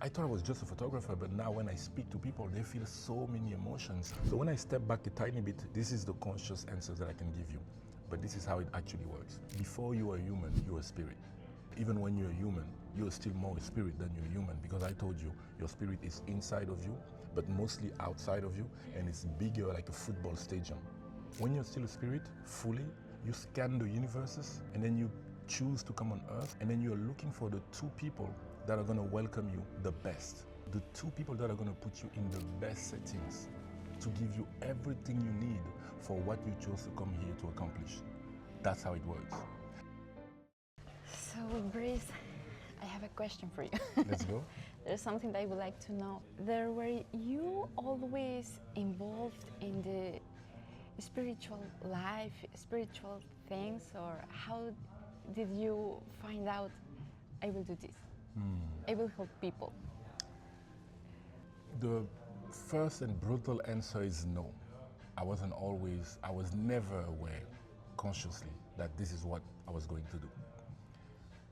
I thought I was just a photographer, but now when I speak to people, they feel so many emotions. So when I step back a tiny bit, this is the conscious answers that I can give you. But this is how it actually works. Before you are human, you're a spirit. Even when you're human, you're still more a spirit than you're human, because I told you, your spirit is inside of you, but mostly outside of you, and it's bigger like a football stadium. When you're still a spirit, fully, you scan the universes, and then you choose to come on earth, and then you're looking for the two people that are going to welcome you the best. The two people that are going to put you in the best settings to give you everything you need for what you chose to come here to accomplish. That's how it works. So, Brice, I have a question for you. Let's go. There's something that I would like to know. Were you always involved in the spiritual life, spiritual things, or how did you find out I will do this? I will help people. The first and brutal answer is no. I was never aware consciously that this is what I was going to do.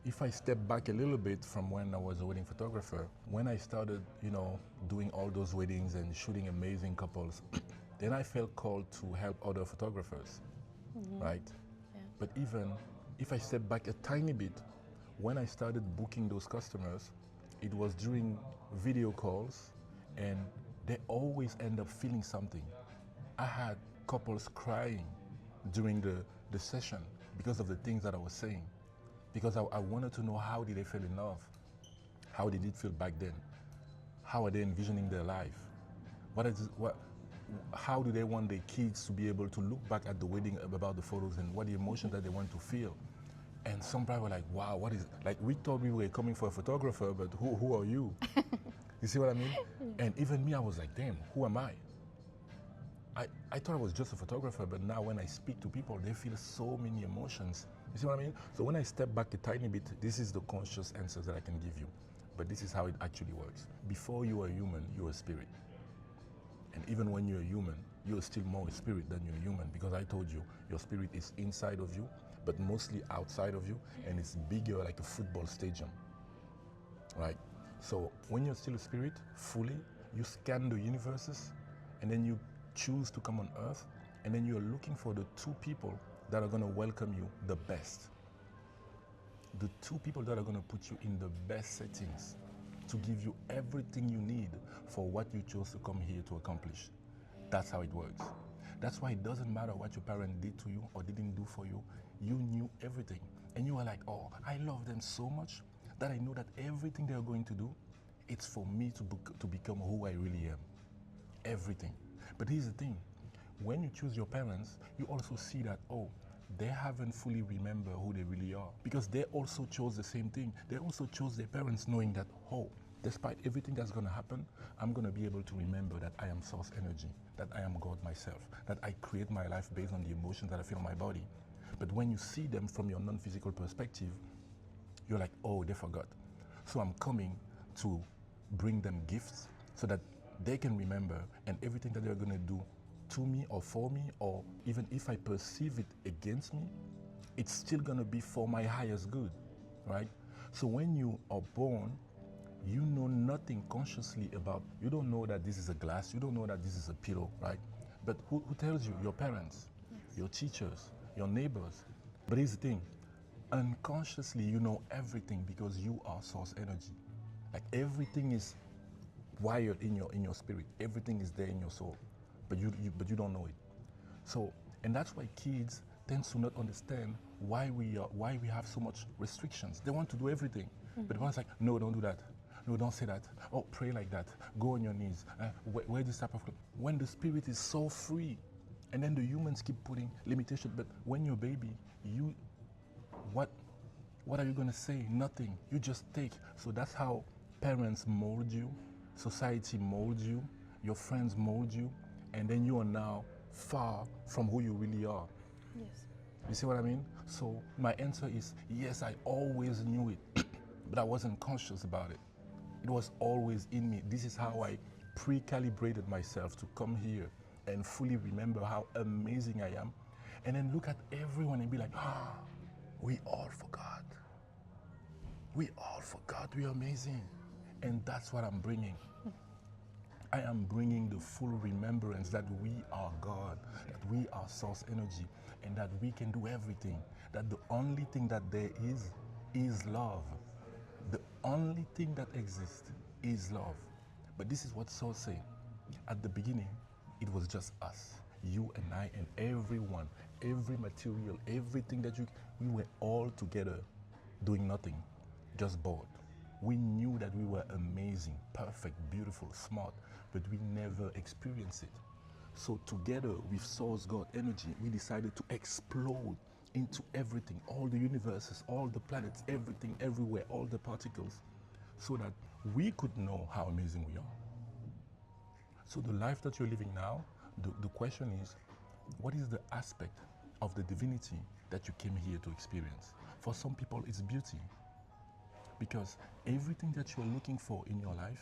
If I step back a little bit from when I was a wedding photographer, when I started, doing all those weddings and shooting amazing couples, then I felt called to help other photographers, right? Yeah. But even if I step back a tiny bit, when I started booking those customers, it was during video calls, and they always end up feeling something. I had couples crying during the session because of the things that I was saying, because I wanted to know, how did they feel in love? How did it feel back then? How are they envisioning their life? How do they want their kids to be able to look back at the wedding about the photos, and what the emotion that they want to feel? And some people were like, wow, what is it? Like, we thought we were coming for a photographer, but who are you? You see what I mean? And even me, I was like, damn, who am I? I thought I was just a photographer, but now when I speak to people, they feel so many emotions. You see what I mean? So when I step back a tiny bit, this is the conscious answers that I can give you. But this is how it actually works. Before you are human, you're a spirit. And even when you're human, you're still more a spirit than you're human, because I told you, your spirit is inside of you, but mostly outside of you, and it's bigger like a football stadium, right? So when you're still a spirit, fully, you scan the universes, and then you choose to come on earth, and then you're looking for the two people that are going to welcome you the best. The two people that are going to put you in the best settings to give you everything you need for what you chose to come here to accomplish. That's how it works. That's why it doesn't matter what your parent did to you or didn't do for you. You knew everything. And you were like, oh, I love them so much that I know that everything they're going to do, it's for me to become who I really am. Everything. But here's the thing. When you choose your parents, you also see that, oh, they haven't fully remembered who they really are, because they also chose the same thing. They also chose their parents knowing that, oh, despite everything that's going to happen, I'm going to be able to remember that I am source energy, that I am God myself, that I create my life based on the emotions that I feel in my body. But when you see them from your non-physical perspective, you're like, oh, they forgot. So I'm coming to bring them gifts so that they can remember, and everything that they're going to do to me or for me, or even if I perceive it against me, it's still going to be for my highest good, right? So when you are born, you know nothing consciously about, you don't know that this is a glass, you don't know that this is a pillow, right? But who tells you? Your parents, Yes. your teachers, your neighbors. But here's the thing, unconsciously you know everything, because you are source energy. Like, everything is wired in your spirit, everything is there in your soul, but you don't know it. So, and that's why kids tend to not understand why we have so much restrictions. They want to do everything, but the one's like, no, don't do that. No, don't say that. Oh, pray like that. Go on your knees. Wear this type of clothes. When the spirit is so free, and then the humans keep putting limitations. But when you're a baby, what are you gonna say? Nothing. You just take. So that's how parents mold you, society molds you, your friends mold you, and then you are now far from who you really are. Yes. You see what I mean? So my answer is yes, I always knew it, but I wasn't conscious about it. It was always in me. This is how I pre-calibrated myself to come here and fully remember how amazing I am, and then look at everyone and be like, ah, we all forgot. We all forgot we're amazing. And that's what I'm bringing. I am bringing the full remembrance that we are God, that we are source energy, and that we can do everything. That the only thing that there is love. The only thing that exists is love. But this is what Source say. At the beginning, it was just us, you and I and everyone, every material, everything that we were all together doing nothing, just bored. We knew that we were amazing, perfect, beautiful, smart, but we never experienced it. So together with Source God energy, we decided to explode into everything, all the universes, all the planets, everything, everywhere, all the particles, so that we could know how amazing we are. So the life that you're living now, the question is, what is the aspect of the divinity that you came here to experience? For some people, it's beauty. Because everything that you're looking for in your life,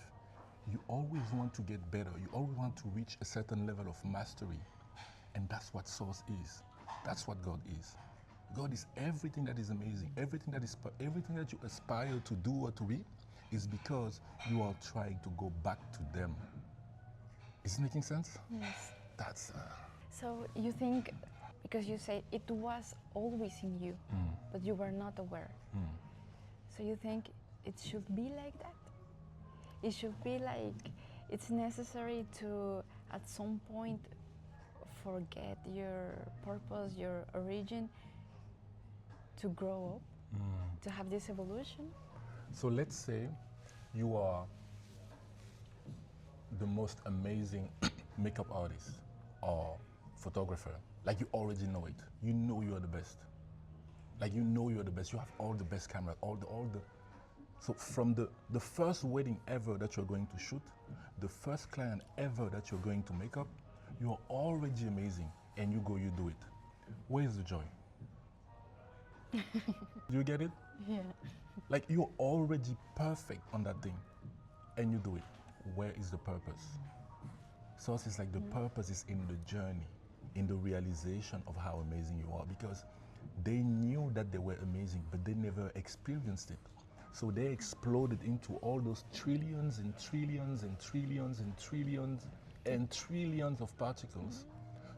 you always want to get better. You always want to reach a certain level of mastery. And that's what Source is. That's what God is. God is everything that is amazing. Everything that you aspire to do or to be is because you are trying to go back to them. Is it making sense? Yes. That's... So you think, because you say it was always in you, but you were not aware. So you think it should be like that? It should be like it's necessary to, at some point, forget your purpose, your origin, to grow up, to have this evolution? So let's say you are the most amazing makeup artist or photographer. Like you already know it. You know you are the best. Like you know you're the best. You have all the best cameras, all the. So from the first wedding ever that you're going to shoot, the first client ever that you're going to make up, you're already amazing, and you go, you do it. Where is the joy? Do you get it? Yeah. Like you're already perfect on that thing, and you do it. Where is the purpose? Source is like the purpose is in the journey, in the realization of how amazing you are, because they knew that they were amazing, but they never experienced it. So they exploded into all those trillions and trillions and trillions and trillions and trillions of particles,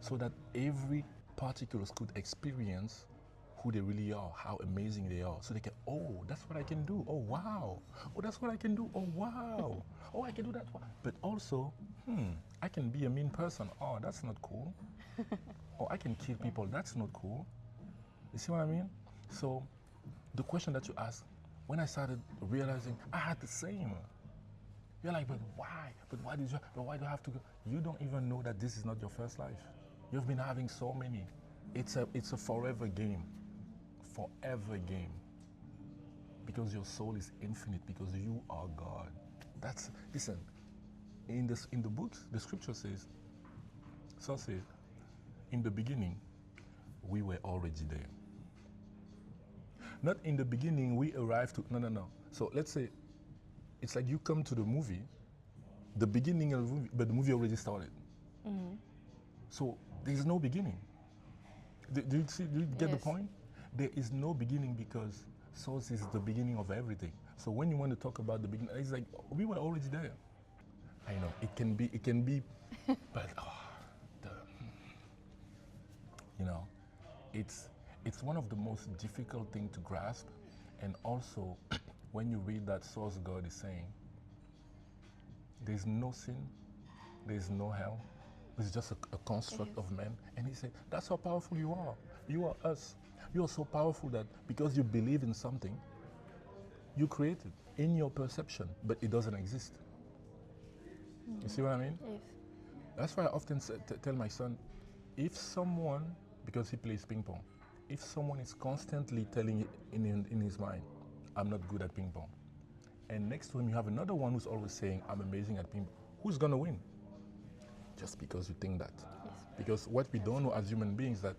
so that every particles could experience who they really are, how amazing they are. So they can, oh, that's what I can do. Oh, wow. Oh, that's what I can do. Oh, wow. Oh, I can do that. But also, I can be a mean person. Oh, that's not cool. Oh, I can kill people. That's not cool. You see what I mean? So the question that you asked, when I started realizing I had the same. You're like, but why? But why do you have to go? You don't even know that this is not your first life. You've been having so many. It's a forever game. Forever game. Because your soul is infinite, because you are God. Listen, in the books, the scripture says, so says, in the beginning, we were already there. Not in the beginning, we arrived to, no. So let's say, it's like you come to the movie, the beginning of the movie, but the movie already started. So there's no beginning. Do you get the point? There is no beginning because Source is the beginning of everything. So when you want to talk about the beginning, it's like, we were already there. I know, it can be, but, it's one of the most difficult things to grasp. And also, when you read that Source God is saying, there's no sin, there's no hell, it's just a construct of men. And he said, that's how powerful you are. You are us. You are so powerful that because you believe in something, you create it in your perception, but it doesn't exist. You see what I mean? Yes. That's why I often tell my son, if someone, because he plays ping pong, if someone is constantly telling in his mind, I'm not good at ping pong, and next to him you have another one who's always saying, I'm amazing at ping pong, who's going to win? Just because you think that. Yes. Because what we don't know as human beings, that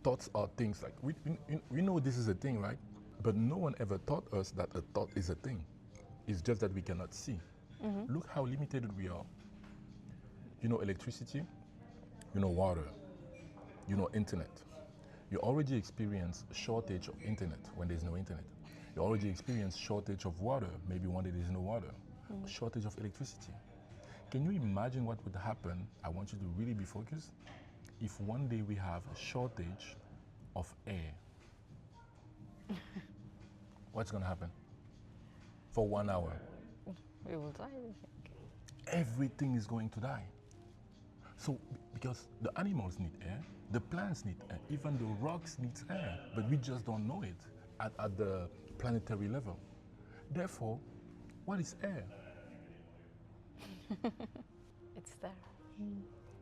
thoughts are things. Like we know this is a thing, right? But no one ever taught us that a thought is a thing. It's just that we cannot see. Look how limited we are. You know electricity, you know water, you know internet. You already experience shortage of internet when there's no internet. You already experience shortage of water, maybe one day there's no water. a shortage of electricity. Can you imagine what would happen? I want you to really be focused. If one day we have a shortage of air, what's going to happen? For 1 hour, We will die, I think. everything is going to die. So, because the animals need air, the plants need air, even the rocks need air, but we just don't know it at the planetary level. Therefore, what is air? It's there.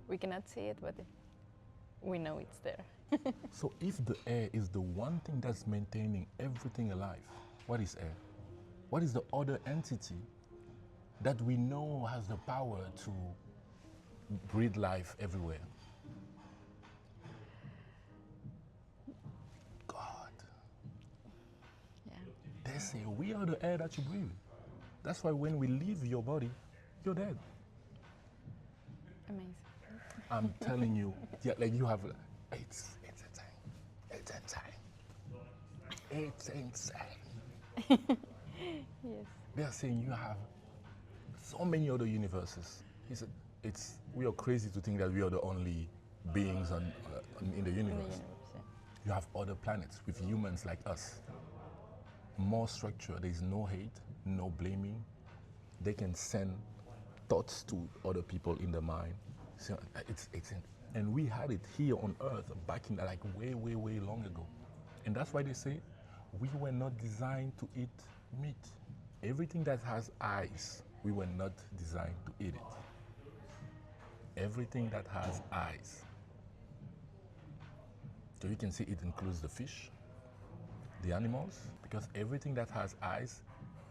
We cannot see it, but we know it's there. So if the air is the one thing that's maintaining everything alive, what is air? What is the other entity that we know has the power to breathe life everywhere? God. Yeah. They say we are the air that you breathe. That's why when we leave your body, you're dead. Amazing. I'm telling you, yeah, like you have, it's insane. It's insane. It's insane. Yes. They are saying you have so many other universes. He said, we are crazy to think that we are the only beings in the In universe. the universe, yeah. You have other planets with humans like us. More structure. There is no hate, no blaming. They can send thoughts to other people in the mind. So and we had it here on Earth back in like way, way, way long ago. And that's why they say we were not designed to eat meat. Everything that has eyes, we were not designed to eat it. Everything that has eyes. So you can see it includes the fish, the animals, because everything that has eyes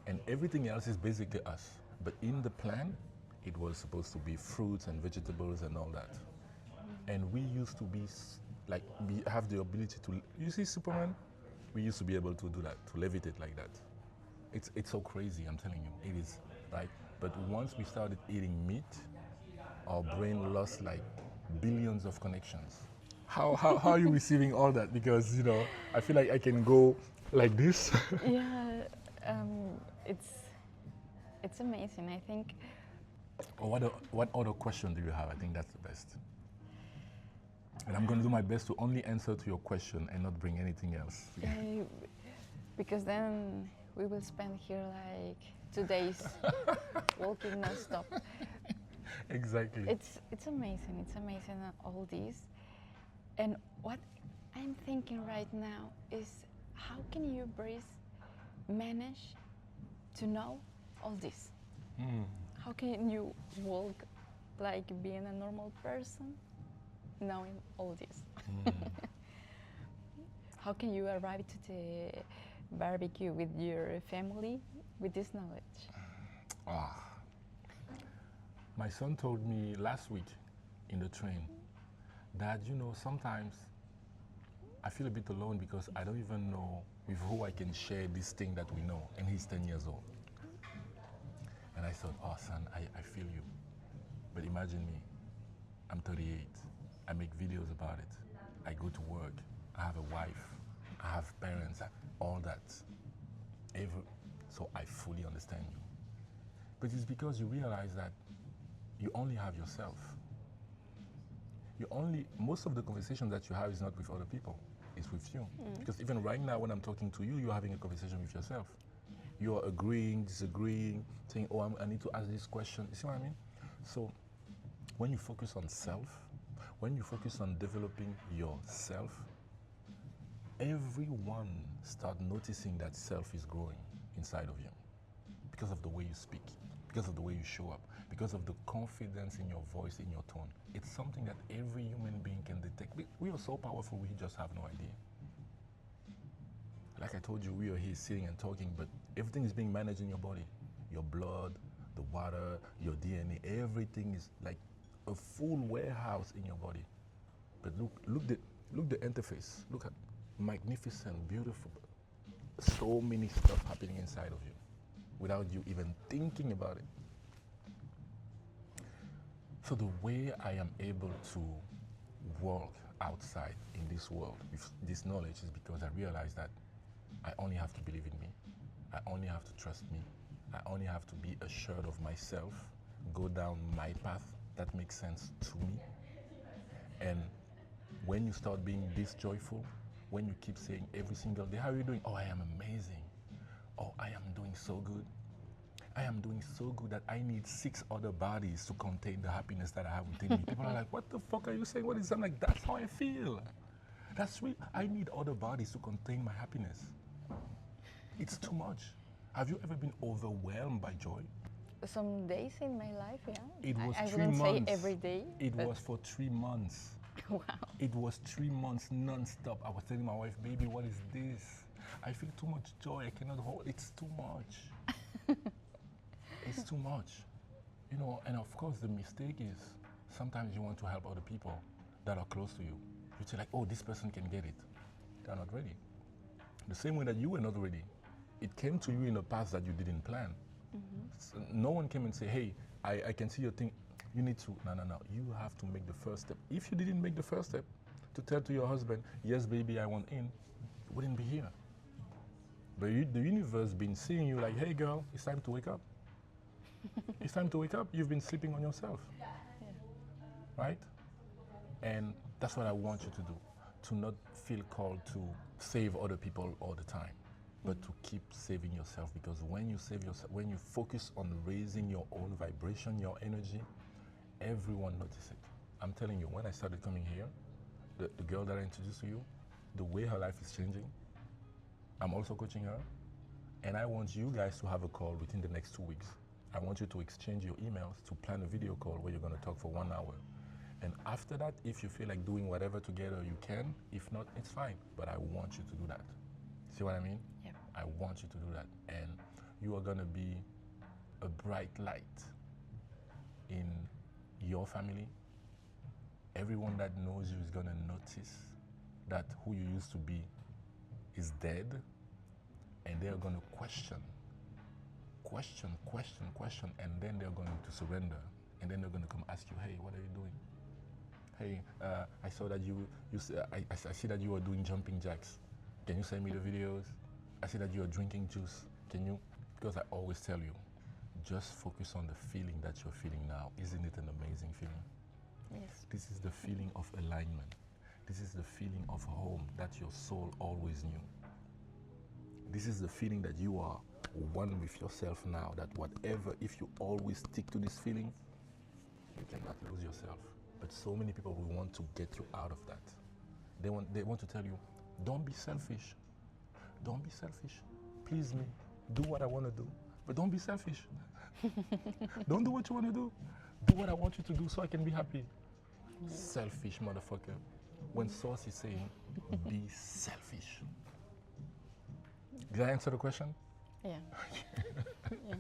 and everything else is basically us. But in the plan, it was supposed to be fruits and vegetables and all that. And we used to be like, we have the ability to, you see Superman? We used to be able to do that, to levitate like that. It's so crazy, I'm telling you. It is, right? But once we started eating meat, our brain lost like billions of connections. How are you receiving all that? Because, you know, I feel like I can go like this. Yeah, it's amazing. I think Or what other question do you have? I think that's the best. And I'm going to do my best to only answer to your question and not bring anything else. because then we will spend here like 2 days walking non-stop. Exactly. It's amazing. It's amazing all this. And what I'm thinking right now is how can you, Brice, manage to know all this? How can you walk like being a normal person knowing all this? How can you arrive to the barbecue with your family with this knowledge? My son told me last week in the train that, you know, sometimes I feel a bit alone because I don't even know with who I can share this thing that we know. And he's 10 years old. And I thought, oh, son, I feel you. But imagine me, I'm 38. I make videos about it. I go to work. I have a wife. I have parents, all that. So I fully understand you. But it's because you realize that you only have yourself. Most of the conversation that you have is not with other people, it's with you. Because even right now when I'm talking to you, you're having a conversation with yourself. You're agreeing, disagreeing, saying, oh, I need to ask this question. You see what I mean? So when you focus on self, when you focus on developing yourself, everyone start noticing that self is growing inside of you because of the way you speak, because of the way you show up, because of the confidence in your voice, in your tone. It's something that every human being can detect. We are so powerful, we just have no idea. Like I told you, we are here sitting and talking, but everything is being managed in your body. Your blood, the water, your DNA, everything is like a full warehouse in your body. But look the interface. Look at magnificent, beautiful, so many stuff happening inside of you without you even thinking about it. So the way I am able to walk outside in this world with this knowledge is because I realize that I only have to believe in me. I only have to trust me. I only have to be assured of myself, go down my path that makes sense to me. And when you start being this joyful, when you keep saying every single day, how are you doing? Oh, I am amazing. Oh, I am doing so good. I am doing so good that I need 6 other bodies to contain the happiness that I have within me. People are like, what the fuck are you saying? What is that? I'm like, that's how I feel. That's real. I need other bodies to contain my happiness. It's too much. Have you ever been overwhelmed by joy? Some days in my life, yeah. It was I 3 wouldn't say months. every day. It but was for 3 months. wow. It was 3 months non-stop. I was telling my wife, baby, what is this? I feel too much joy. I cannot hold. It's too much. It's too much. You know, and of course the mistake is sometimes you want to help other people that are close to you. You say like, oh, this person can get it. They're not ready. The same way that you were not ready. It came to you in a path that you didn't plan. So no one came and say, hey, I can see your thing. You need to, no. You have to make the first step. If you didn't make the first step to tell to your husband, yes, baby, I want in, you wouldn't be here. But the universe been seeing you like, hey, girl, it's time to wake up. It's time to wake up. You've been sleeping on yourself. Yeah. Right? And that's what I want you to do. To not feel called to save other people all the time, but to keep saving yourself, because when you save yourself, when you focus on raising your own vibration, your energy, everyone notices it. I'm telling you, when I started coming here, the girl that I introduced to you, the way her life is changing, I'm also coaching her, and I want you guys to have a call within the next 2 weeks. I want you to exchange your emails to plan a video call where you're going to talk for 1 hour. And after that, if you feel like doing whatever together, you can. If not, it's fine. But I want you to do that. See what I mean? Yep. I want you to do that. And you are going to be a bright light in your family. Everyone that knows you is going to notice that who you used to be is dead. And they're going to question, and then they're going to surrender. And then they're going to come ask you, hey, what are you doing? Hey, I saw that I see that you are doing jumping jacks. Can you send me the videos? I see that you are drinking juice. Can you? Because I always tell you, just focus on the feeling that you're feeling now. Isn't it an amazing feeling? Yes. This is the feeling of alignment. This is the feeling of home that your soul always knew. This is the feeling that you are one with yourself now, that whatever, if you always stick to this feeling, you cannot lose yourself. But so many people will want to get you out of that. They want to tell you, don't be selfish. Don't be selfish. Please me. Do what I want to do. But don't be selfish. Don't do what you want to do. Do what I want you to do so I can be happy. Selfish motherfucker. When Source is saying, be selfish. Did I answer the question? Yeah. Yeah.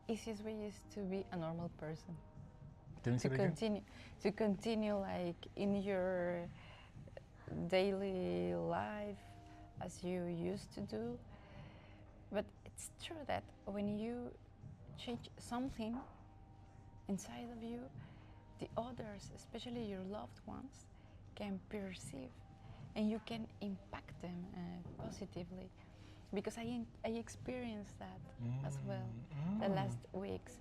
Easiest way is to be a normal person. Can you say that again? To continue like in your daily life as you used to do. But it's true that when you change something inside of you, the others, especially your loved ones, can perceive and you can impact them positively. Because I experienced that as well the last weeks.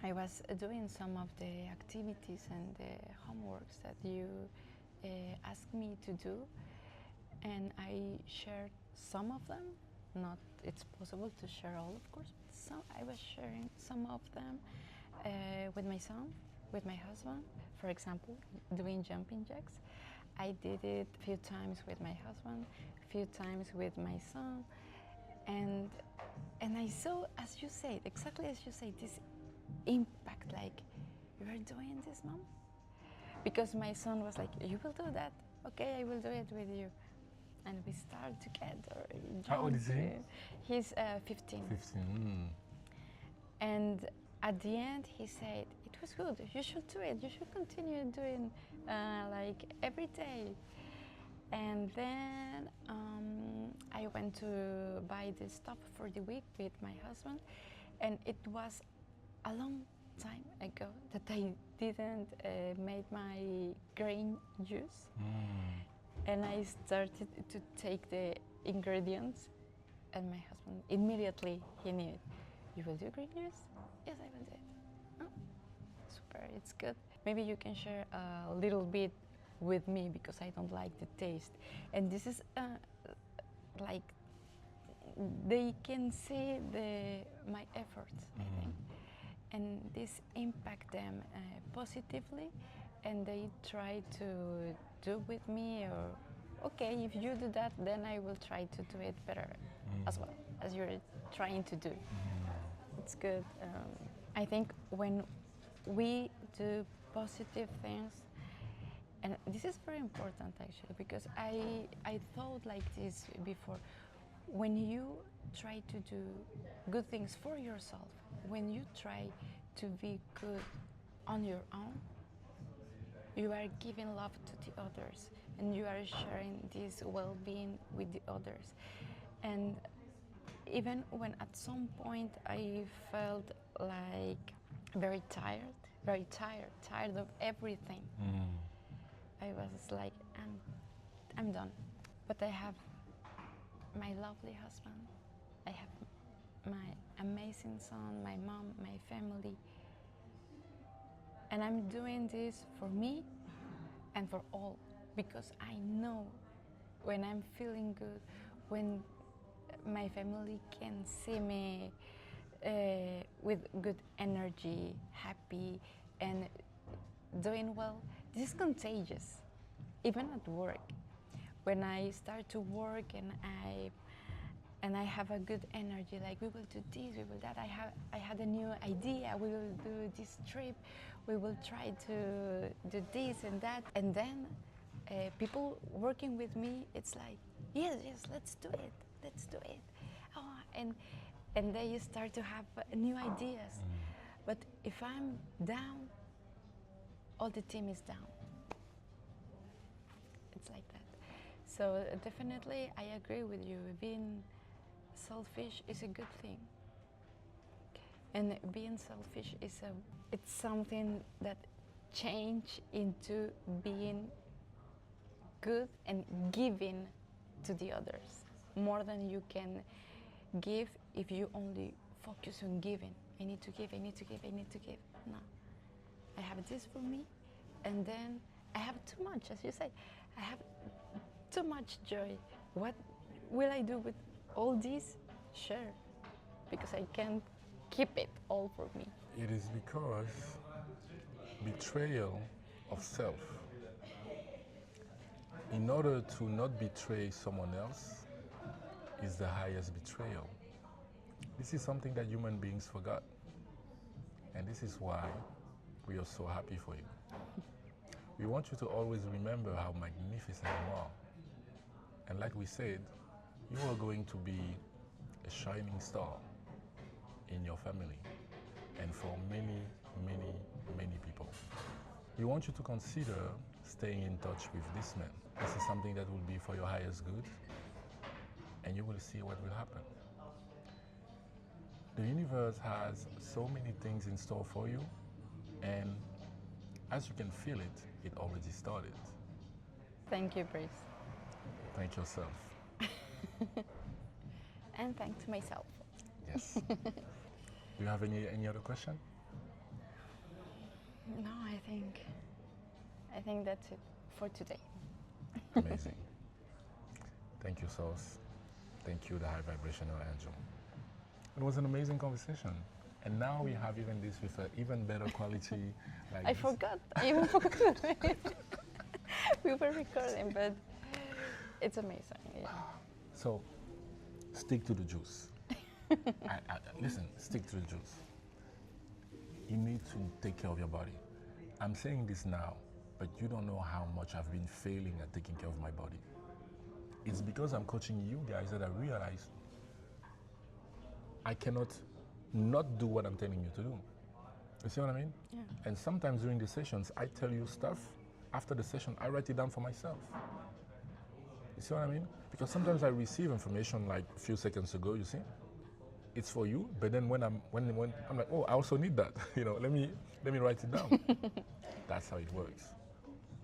I was doing some of the activities and the homeworks that you asked me to do, and I shared some of them. Not, it's possible to share all, of course, but some, I was sharing some of them with my son, with my husband. For example, doing jumping jacks. I did it a few times with my husband, a few times with my son, and I saw, as you said, exactly as you say, this impact, like, you are doing this, Mom? Because my son was like, you will do that? Okay, I will do it with you. And we start together. How old is he? He's 15. 15. And at the end, he said, it was good, you should do it. You should continue doing like every day. And then I went to buy the stuff for the week with my husband. And it was a long time ago that I didn't make my grain juice. And I started to take the ingredients, and my husband immediately, he knew it. You will do green juice? Yes, I will do it. Oh, super, it's good. Maybe you can share a little bit with me because I don't like the taste. And this is like they can see my efforts, I think, and this impact them positively, and they try to do with me, or okay, if you do that, then I will try to do it better as well as you're trying to do. It's good. I think when we do positive things, and this is very important actually, because I thought like this before. When you try to do good things for yourself, when you try to be good on your own, you are giving love to the others, and you are sharing this well-being with the others. And even when at some point I felt like tired of everything, I was like, I'm done. But I have my lovely husband, I have my amazing son, my mom, my family, and I'm doing this for me and for all, because I know when I'm feeling good, when my family can see me with good energy, happy, and doing well, this is contagious, even at work. When I start to work and I have a good energy, like we will do this, we will that. I had a new idea. We will do this trip. We will try to do this and that. And then people working with me, it's like, yes, let's do it. Let's do it. Oh, and they start to have new ideas. But if I'm down, all the team is down. It's like that. So definitely, I agree with you. Being selfish is a good thing, and being selfish it's something that change into being good and giving to the others more than you can give if you only focus on giving. I need to give. No, I have this for me, and then I have too much, as you say. I have too much joy. What will I do with all this? Sure, because I can't keep it all for me. It is because betrayal of self. In order to not betray someone else is the highest betrayal. This is something that human beings forgot. And this is why we are so happy for you. We want you to always remember how magnificent you are. And like we said, you are going to be a shining star in your family and for many, many, many people. We want you to consider staying in touch with this man. This is something that will be for your highest good, and you will see what will happen. The universe has so many things in store for you, and as you can feel it, it already started. Thank you, Brice. Thank yourself. And thanks to myself. Yes. Do you have any other question? No, I think that's it for today. Amazing. Thank you, Sauce. Thank you, the High Vibrational Angel. It was an amazing conversation. And now we have even this with an even better quality. Like I this. forgot. I even forgot. We were recording, but it's amazing. Yeah. So, stick to the juice. Listen, stick to the juice. You need to take care of your body. I'm saying this now, but you don't know how much I've been failing at taking care of my body. It's because I'm coaching you guys that I realize I cannot not do what I'm telling you to do. You see what I mean? Yeah. And sometimes during the sessions, I tell you stuff. After the session, I write it down for myself. You see what I mean? Because sometimes I receive information like a few seconds ago, you see? It's for you, but then when I'm like, oh, I also need that. Let me write it down. That's how it works.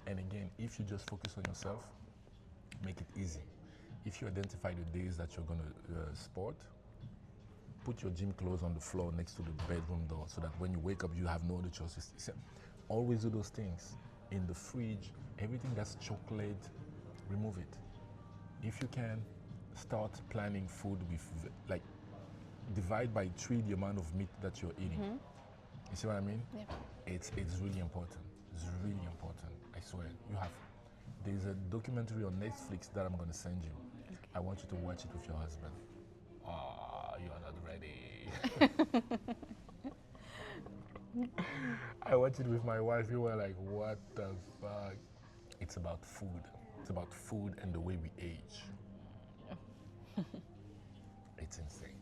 And again, if you just focus on yourself, make it easy. If you identify the days that you're gonna sport, put your gym clothes on the floor next to the bedroom door so that when you wake up, you have no other choices. Always do those things. In the fridge, everything that's chocolate, remove it. If you can, start planning food with, like, divide by 3 the amount of meat that you're eating. You see what I mean? Yeah. It's really important. It's really important. I swear. There's a documentary on Netflix that I'm going to send you. Okay. I want you to watch it with your husband. Oh, you are not ready. I watched it with my wife. We were like, what the fuck? It's about food. It's about food and the way we age. It's insane.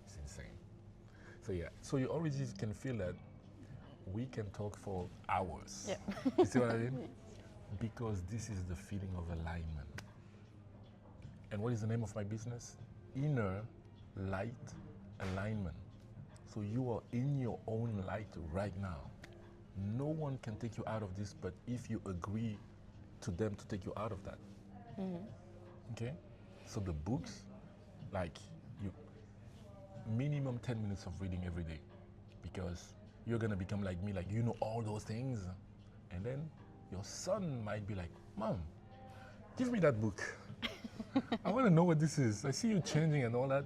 It's insane. So yeah, so you already can feel that we can talk for hours. Yeah. You see what I mean? Because this is the feeling of alignment. And what is the name of my business? Inner Light Alignment. So you are in your own light right now. No one can take you out of this, but if you agree to them to take you out of that. Okay? So the books, like, you minimum 10 minutes of reading every day, because you're gonna become like me, like, you know all those things. And then your son might be like, Mom, give me that book. I want to know what this is. I see you changing and all that.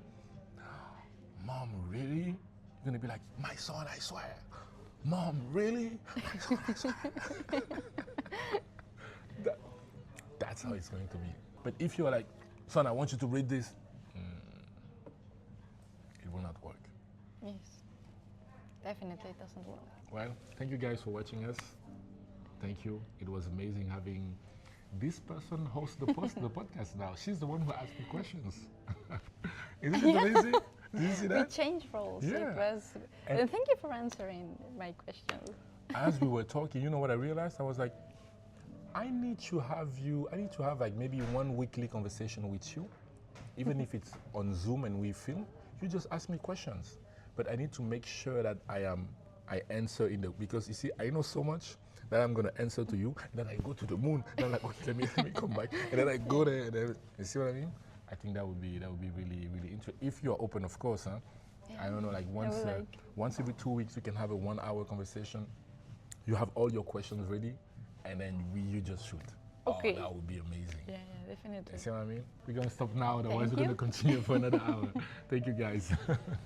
Mom, really? You're going to be like, my son, I swear. Mom, really? My son, I swear. That's how it's going to be. But if you're like, son, I want you to read this, it will not work. Yes. Definitely it doesn't work. Well, thank you guys for watching us. Thank you. It was amazing having this person host the podcast now. She's the one who asked me questions. Isn't it amazing? Did you see that? We changed roles. Yeah. It was, and thank you for answering my questions. As we were talking, you know what I realized? I was like, I need to have like maybe 1 weekly conversation with you, even if it's on Zoom and we film. You just ask me questions, but I need to make sure that I answer because you see, I know so much that I'm gonna answer to you, and then I go to the moon, and I'm like, okay, let me come back, and then I go there, and then, you see what I mean? I think that would be really, really interesting. If you're open, of course, huh? Yeah. I don't know, like once every 2 weeks, we can have a 1-hour conversation. You have all your questions ready, and then you just shoot. Okay. Oh, that would be amazing. Yeah, definitely. You see what I mean? We're gonna stop now, otherwise Thank we're gonna continue for another hour. Thank you, guys.